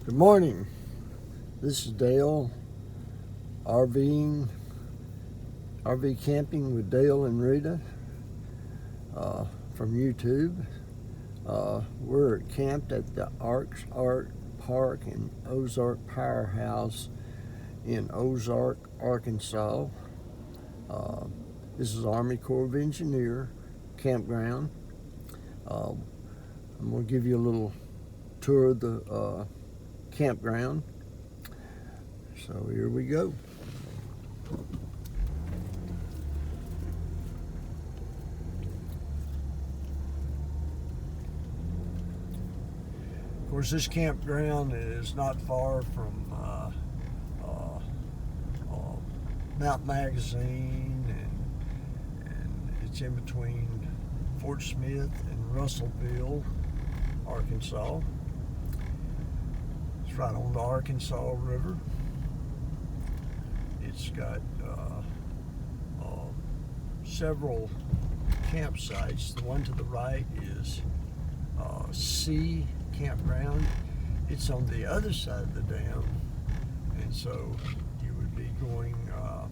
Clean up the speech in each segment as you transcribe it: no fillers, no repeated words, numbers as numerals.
Good morning. This is Dale, RV camping with Dale and Rita from YouTube. We're camped at the Aux Ark Park and Ozark Powerhouse in Ozark, Arkansas. This is Army Corps of Engineer campground. I'm going to give you a little tour of the campground. So here we go. Of course, this campground is not far from Mount Magazine, and it's in between Fort Smith and Russellville, Arkansas. It's right on the Arkansas River. It's got several campsites. The one to the right is C campground. It's on the other side of the dam, and so you would be going on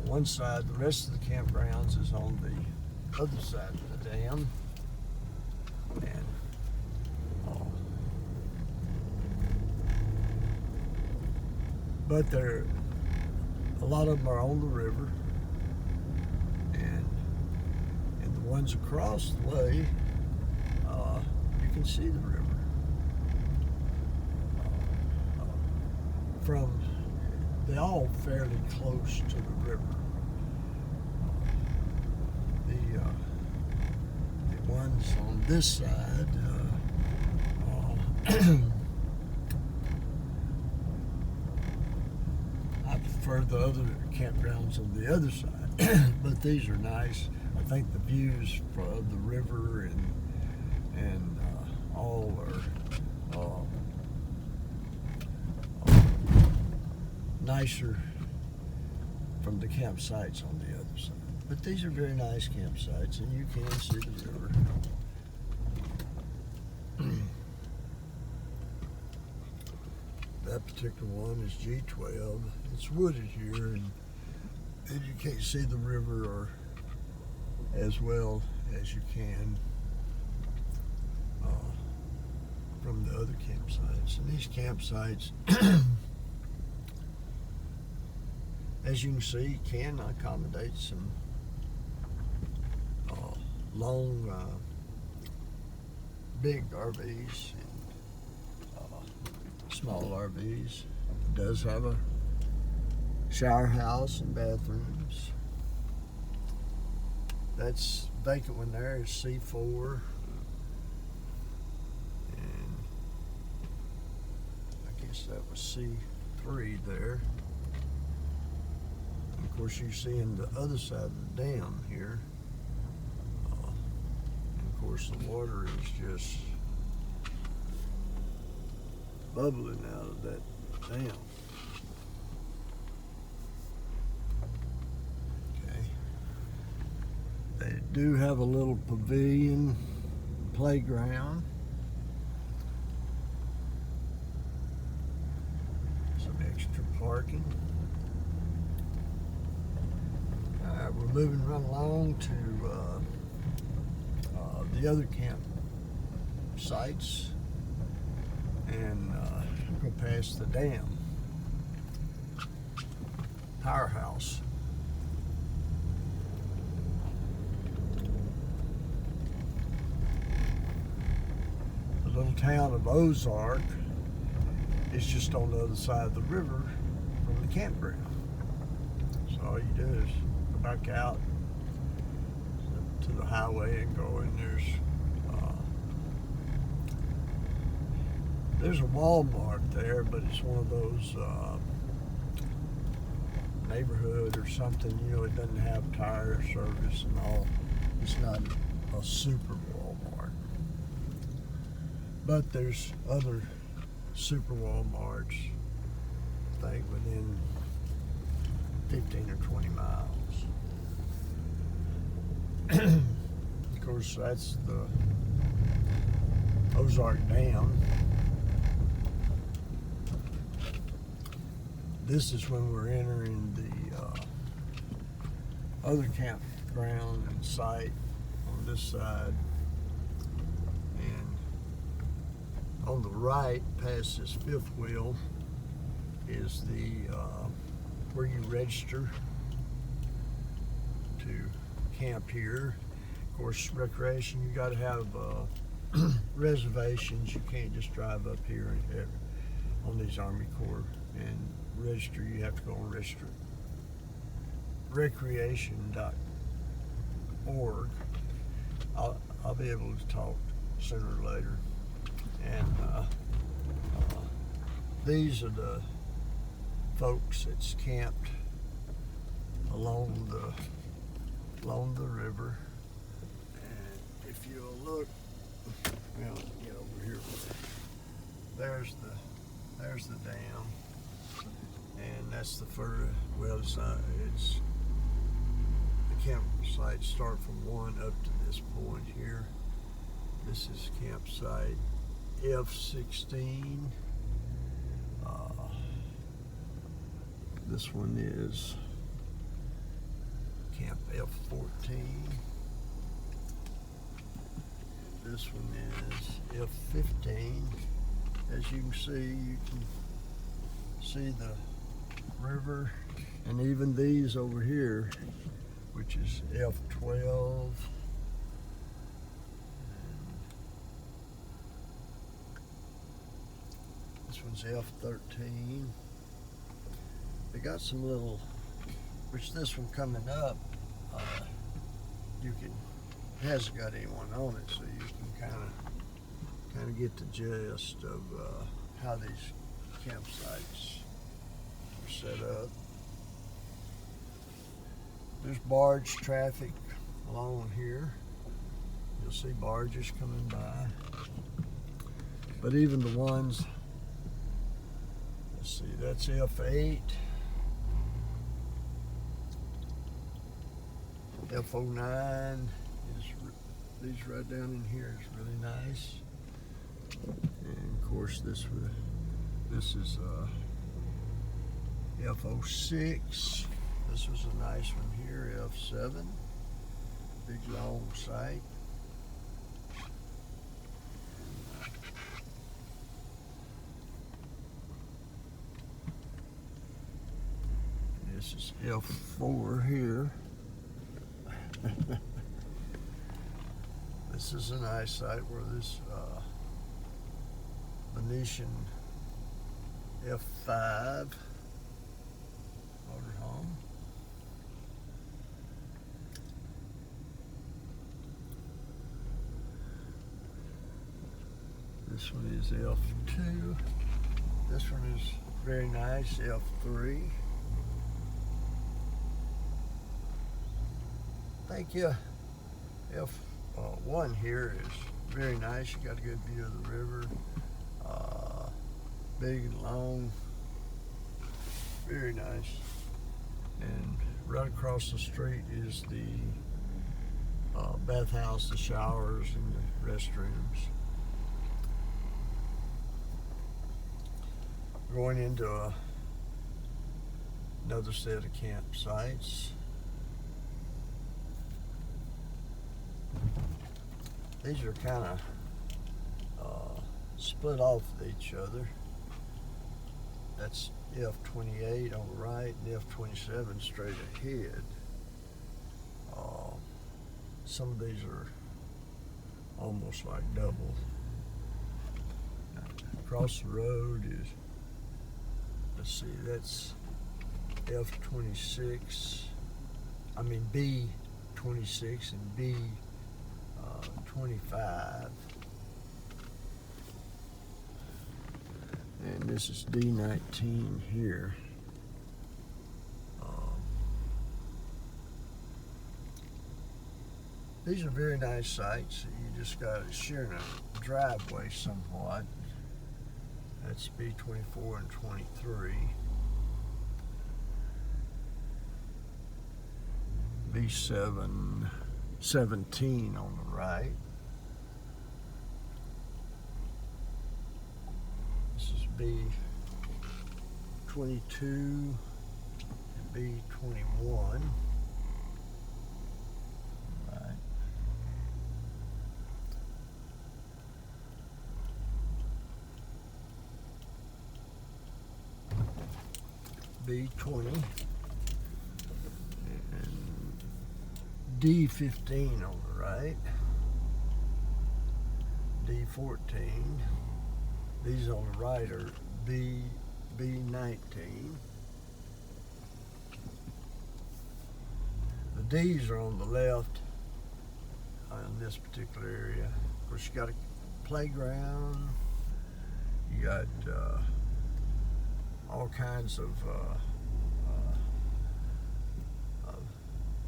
one side. The rest of the campgrounds is on the other side of the dam, and but a lot of them are on the river, and the ones across the way, you can see the river. They're all fairly close to the river. The ones on this side, I prefer the other campgrounds on the other side, but these are nice. I think the views of the river and all are nicer from the campsites on the other side. But these are very nice campsites, and you can see the river. That particular one is G12. It's wooded here, and you can't see the river or as well as you can from the other campsites. And these campsites, as you can see, can accommodate some long, big RVs and small RVs. It does have a shower house and bathrooms. That's vacant one there is C4, and I guess that was C3 there. And of course, you're seeing the other side of the dam here. And of course, the water is just bubbling out of that dam. They do have a little pavilion playground. Some extra parking. Alright, we're moving right along to the other camp sites, and go past the dam powerhouse. The little town of Ozark is just on the other side of the river from the campground. So all you do is go back out to the highway and go, and there's a Walmart there, but it's one of those neighborhood or something, it doesn't have tire service and all. It's not a super Walmart. But there's other super Walmarts, I think, within 15 or 20 miles. Of course, that's the Ozark Dam. This is when we're entering the other campground and site on this side. And on the right, past this fifth wheel, is the where you register to camp here. Of course, recreation, you got to have reservations. You can't just drive up here on these Army Corps and register. You have to go and register. Recreation.org. I'll be able to talk sooner or later. And these are the folks that's camped along the river. And if you'll look, well, get over here. There's the dam, and that's the further. Well, it's not. It's the campsite start from one up to this point here. This is campsite F16. This one is Camp F14. This one is F15. As you can see the river, and even these over here, which is F12. This one's F13. They got some little, which this one coming up, hasn't got anyone on it, so you can kind of get the gist of how these campsites are set up. There's barge traffic along here. You'll see barges coming by. But even the ones, let's see, that's F8. F09 is, these right down in here is really nice. And of course this is F06. This was a nice one here, F7. Big long site. This is F4 here. This is a nice site where this Venetian F5 motorhome. This one is F2. This one is very nice, F3. Thank you. F1 here is very nice. You got a good view of the river. Big and long. Very nice. And right across the street is the bathhouse, the showers, and the restrooms. Going into another set of campsites. These are kind of split off with each other. That's F28 on the right and F27 straight ahead. Some of these are almost like double. Across the road is, let's see, that's F26. I mean B26 and B25. And this is D19 here. These are very nice sites. You just got to share a driveway somewhat. That's B24 and 23. B17 on the right. B22 and B21. Right. B20 and D15 on the right. D14. These on the right are B19. The D's are on the left in this particular area. Of course, you got a playground. You got all kinds of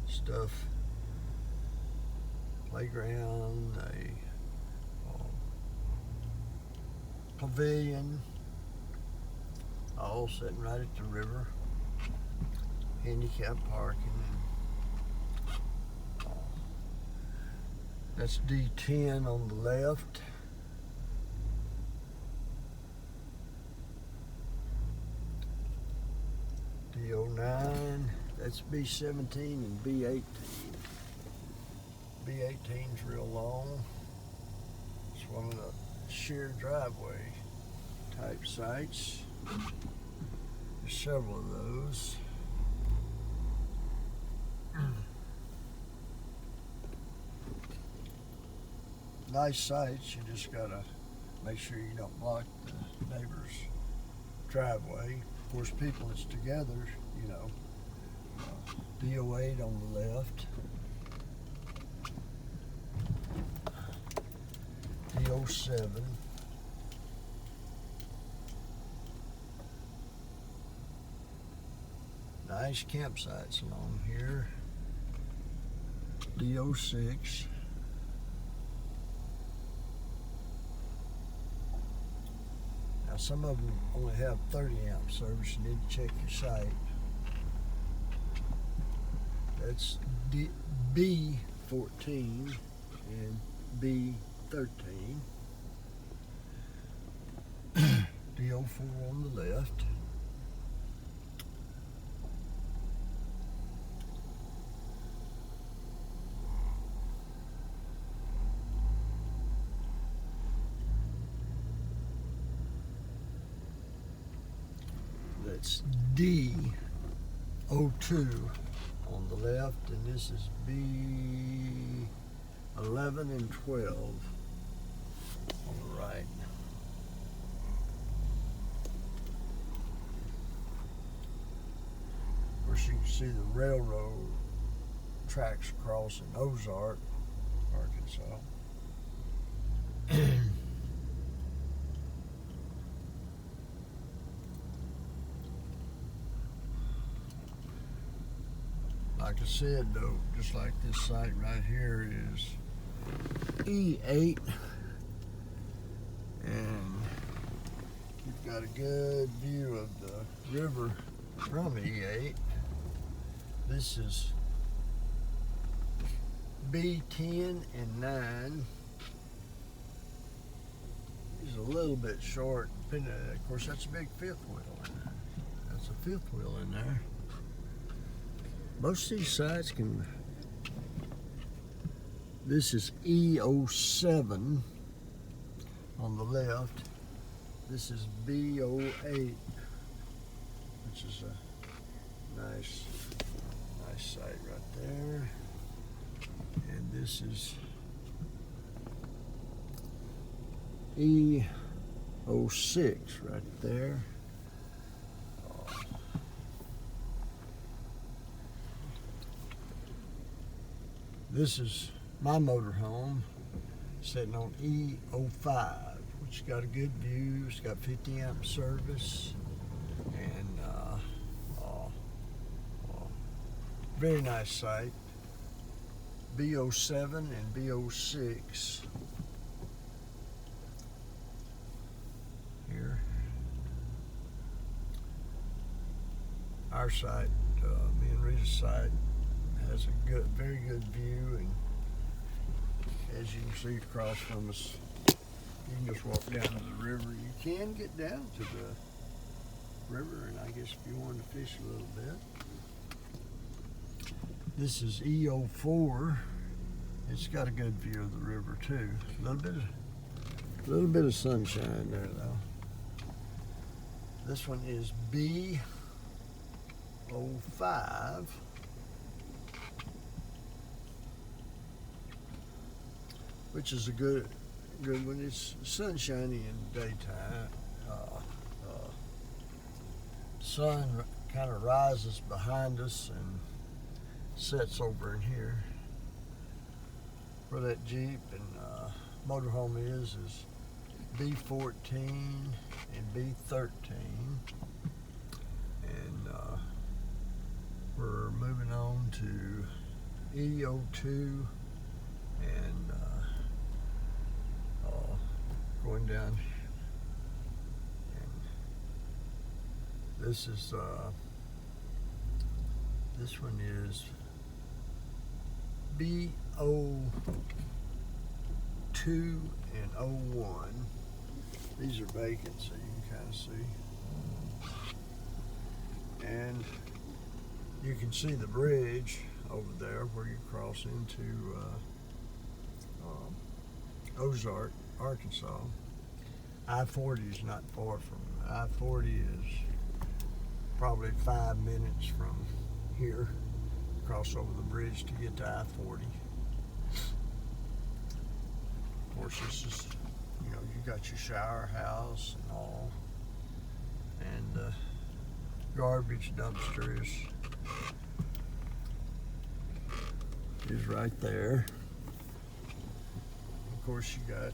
stuff. Playground, a pavilion, all sitting right at the river. Handicap parking. That's D10 on the left. D09, that's B17 and B18. B18's real long. It's one of the sheer driveway type sites. There's several of those. Nice sites, you just gotta make sure you don't block the neighbor's driveway. Of course, people that's together, you know, D08 on the left, D07, nice campsites along here, D06, now some of them only have 30 amp service. You need to check your site. That's B14 and B13. D04 on the left. That's D02 on the left, and this is B11 and 12 on the right. Of course, you can see the railroad tracks across in Ozark, Arkansas. Like I said, though, just like this site right here is E8, and you've got a good view of the river from E8. This is B10 and 9. He's a little bit short. Of course, that's a big fifth wheel in there. That's a fifth wheel in there. Most of these sites can. This is E07 on the left. This is B08, which is a nice site right there. And this is E06 right there. This is my motorhome sitting on E05, which has got a good view. It's got 50 amp service, and very nice site. B07 and B06 here. Our site, me and Rita's site, has a very good view, and as you can see across from us, You can just walk down to the river. You can get down to the river, and I guess if you wanted to fish a little bit. This is E04. It's got a good view of the river too. A little bit of sunshine there though. This one is B05. Which is a good one. It's sunshiny in the daytime. Sun kind of rises behind us and sets over in here. Where that Jeep and motorhome is B14 and B13. And we're moving on to E02 and going down. And this is this one is B02 and 01. These are vacant, so you can kind of see. And you can see the bridge over there where you cross into Ozark, Arkansas. I-40 is not far from I-40 is probably 5 minutes from here. Cross over the bridge to get to I-40. Of course, this is, you know, you got your shower house and all, and garbage dumpster is right there. Of course, you got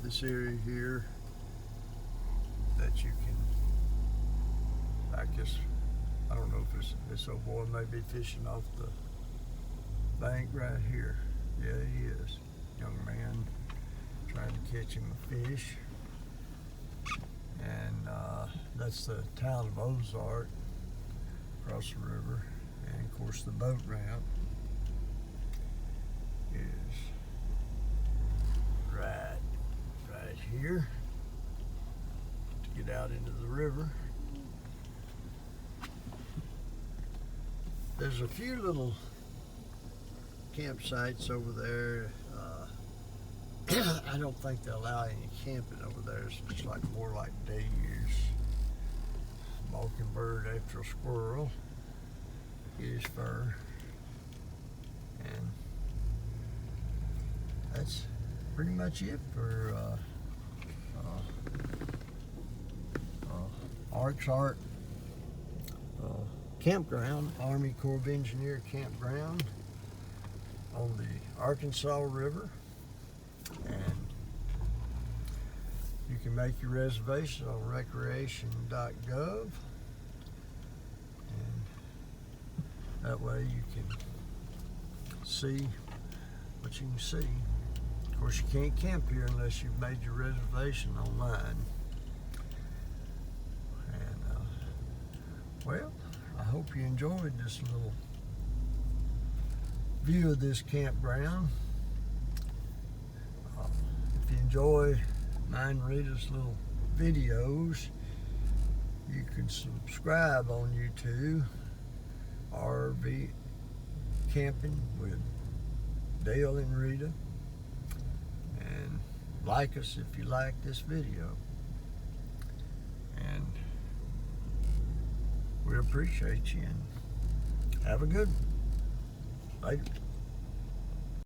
this area here that you can, I guess, I don't know if this old boy may be fishing off the bank right here. Yeah, he is. Young man trying to catch him a fish. And that's the town of Ozark across the river. And of course the boat ramp is right here to get out into the river. There's a few little campsites over there. I don't think they allow any camping over there. It's like more like day use. Mockingbird after a squirrel, get his fur, and that's pretty much it for Aux Ark campground, Army Corps of Engineer campground on the Arkansas River. And you can make your reservation on recreation.gov, and that way you can see what you can see. Of course, you can't camp here unless you've made your reservation online. And well, I hope you enjoyed this little view of this campground. If you enjoy mine and Rita's little videos, you can subscribe on YouTube, RV Camping with Dale and Rita, and like us if you like this video. And we appreciate you, and have a good one. Later.